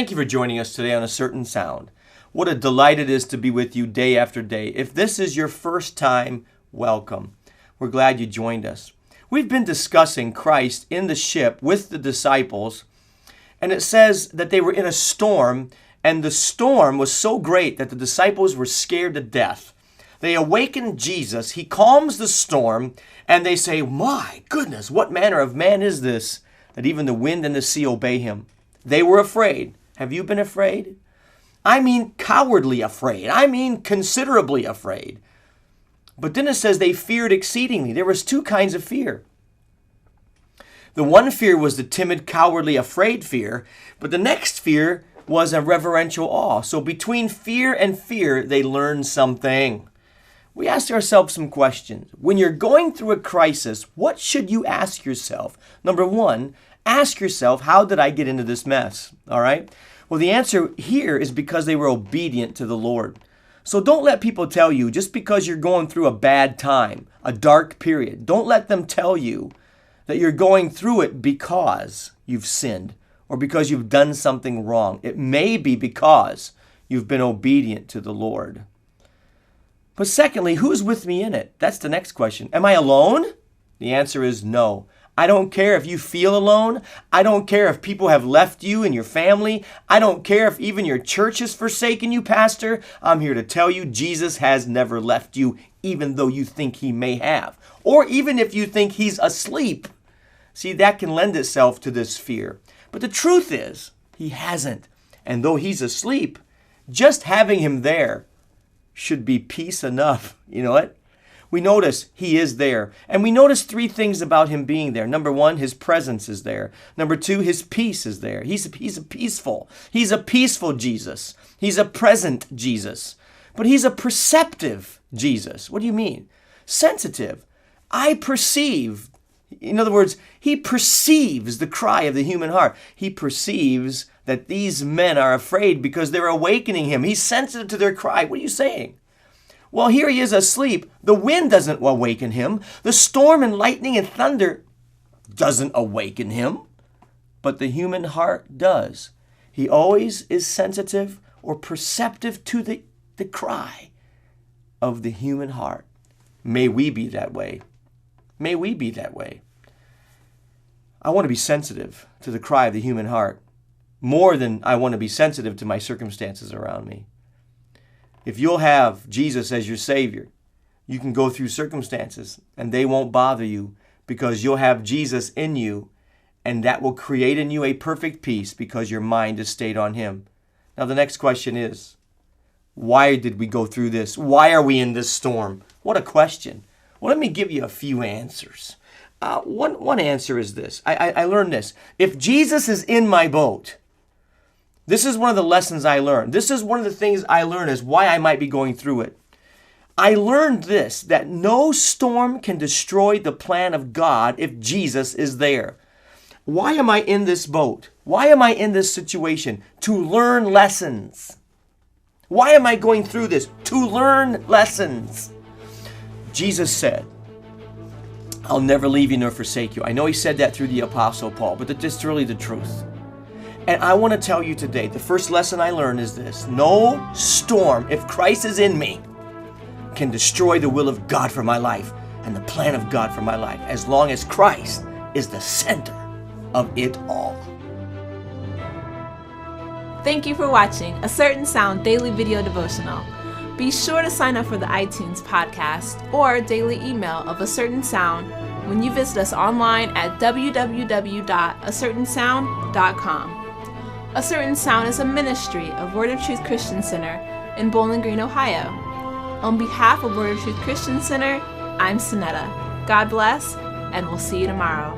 Thank you for joining us today on A Certain Sound. What a delight it is to be with you day after day. If this is your first time, welcome. We're glad you joined us. We've been discussing Christ in the ship with the disciples, and it says that they were in a storm, and the storm was so great that the disciples were scared to death. They awaken Jesus, he calms the storm, and they say, "My goodness, what manner of man is this, that even the wind and the sea obey him?" They were afraid. Have you been afraid? I mean cowardly afraid. I mean considerably afraid. But then it says they feared exceedingly. There was two kinds of fear. The one fear was the timid, cowardly, afraid fear, but the next fear was a reverential awe. So between fear and fear, they learned something. We asked ourselves some questions. When you're going through a crisis, what should you ask yourself? Number one, ask yourself, how did I get into this mess? All right? Well, the answer here is because they were obedient to the Lord. So don't let people tell you, just because you're going through a bad time, a dark period, don't let them tell you that you're going through it because you've sinned or because you've done something wrong. It may be because you've been obedient to the Lord. But secondly, who's with me in it? That's the next question. Am I alone? The answer is no. I don't care if you feel alone. I don't care if people have left you and your family. I don't care if even your church has forsaken you, Pastor. I'm here to tell you Jesus has never left you, even though you think he may have. Or even if you think he's asleep. See, that can lend itself to this fear. But the truth is, he hasn't. And though he's asleep, just having him there should be peace enough. You know what? We notice he is there. And we notice three things about him being there. Number one, his presence is there. Number two, his peace is there. He's a peaceful Jesus. He's a present Jesus. But he's a perceptive Jesus. What do you mean? Sensitive. I perceive. In other words, he perceives the cry of the human heart. He perceives that these men are afraid because they're awakening him. He's sensitive to their cry. What are you saying? Well, here he is asleep. The wind doesn't awaken him. The storm and lightning and thunder doesn't awaken him. But the human heart does. He always is sensitive or perceptive to the cry of the human heart. May we be that way. May we be that way. I want to be sensitive to the cry of the human heart more than I want to be sensitive to my circumstances around me. If you'll have Jesus as your Savior, you can go through circumstances and they won't bother you because you'll have Jesus in you, and that will create in you a perfect peace because your mind is stayed on him. Now the next question is, why did we go through this? Why are we in this storm? What a question. Well, let me give you a few answers. One answer is this. I learned this. If Jesus is in my boat, this is one of the lessons I learned. This is one of the things I learned is why I might be going through it. I learned this, that no storm can destroy the plan of God if Jesus is there. Why am I in this boat? Why am I in this situation? To learn lessons. Why am I going through this? To learn lessons. Jesus said, "I'll never leave you nor forsake you." I know he said that through the Apostle Paul, but that's really the truth. And I want to tell you today, the first lesson I learned is this. No storm, if Christ is in me, can destroy the will of God for my life and the plan of God for my life, as long as Christ is the center of it all. Thank you for watching A Certain Sound Daily Video Devotional. Be sure to sign up for the iTunes podcast or daily email of A Certain Sound when you visit us online at www.acertainsound.com. A Certain Sound is a ministry of Word of Truth Christian Center in Bowling Green, Ohio. On behalf of Word of Truth Christian Center, I'm Sonetta. God bless, and we'll see you tomorrow.